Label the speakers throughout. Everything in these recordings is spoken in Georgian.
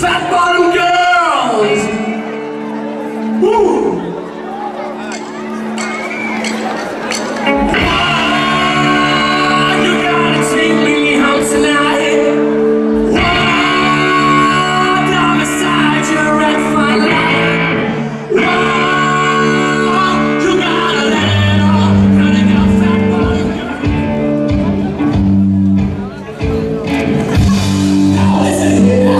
Speaker 1: Fat bottom girls! Woo! You gotta take me home tonight. Down beside your red fine line. You gotta let it all. Gotta go, fat bottom girl. Now listen here.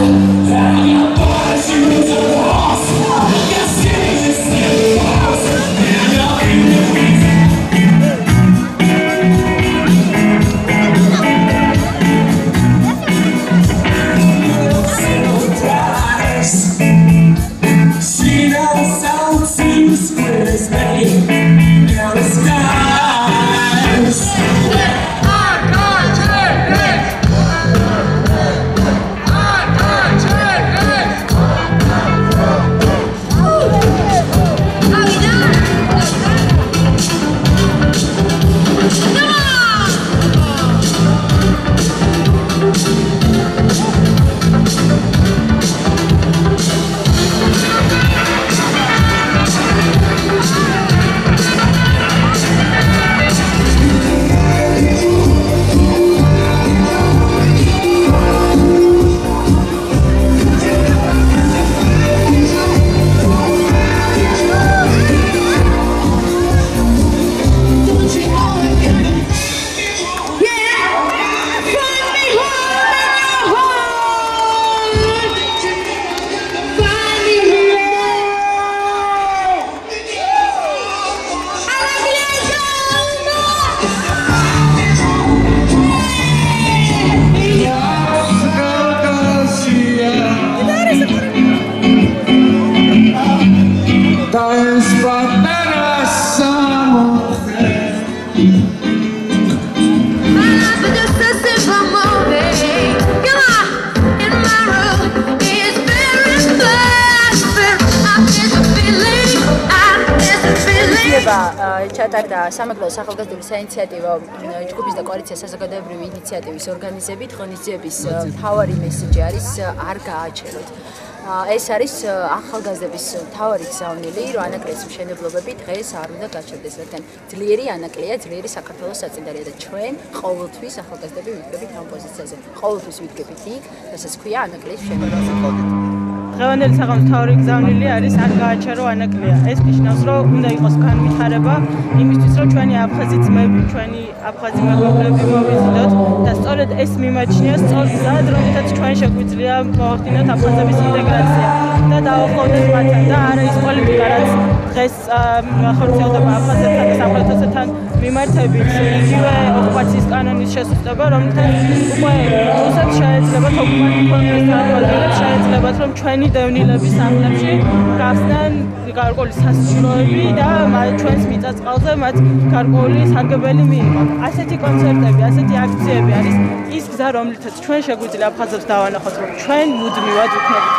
Speaker 2: ჩატარდა სამეგრელოს ახალგაზრდული საინიციატივო ჯგუფის და კოალიცია საზოგადოებრივი ინიციატივის ორგანიზებით ღონისძიების მთავარი მესიჯი არის არ გააჩეროთ. ეს არის ახალგაზრდების მთავარი გზავნილი, რომ ანაკლიის მშენებლობები დღეს არ უნდა გაჩერდეს, რადგან ძლიერი ანაკლია, ძლიერი საქართველოს საწინდარია და ჩვენ ყოველთვის ახალგაზრდები ვიდგებით ამ პოზიციაზე. ყოველთვის ვიდგებით იქ, რასაც ქვია ანაკლიის მშენებლობა.
Speaker 3: დღევანდელი საღამოს მთავარი გზავნილი არის არ გააჩერო ანაკლია. ეს ნიშნავს, რომ უნდა იყოს განვითარება იმისთვის, რომ ჩვენი აფხაზი ძმები, ჩვენი აფხაზი მეგობრები მოვიზიდოთ და სწორედ ეს მიმაჩნია სწორ გზად, რომელთაც ჩვენ შეგვიძლია მოვახდინოთ აფხაზების ინტეგრაცია და დავაყოვოთ მათთან და არა ის პოლიტიკა, რაც დღეს ხორციელდება აფხაზეთთან და სამხრეთოსთან მიმართებით იგივე ოკუპაციის კანონის შესუსტება, რომელთაც უკვე რუსებს შეეძლებათ ოკუპანტ კონგრესს შეეძლებათ, რომ ჩვენი დევნილების სახლებში გახსნან გარკვეული სასჯულოები და ჩვენს მიწა-წყალზე მათ გარკვეული სარგებელი მიიღონ. ასეთი კონცერტები, ასეთი აქციები არის ის გზა, რომლითაც ჩვენ შეგვიძლია აფხაზებს დავანახოთ, რომ ჩვენ მუდმივად ვქნებით.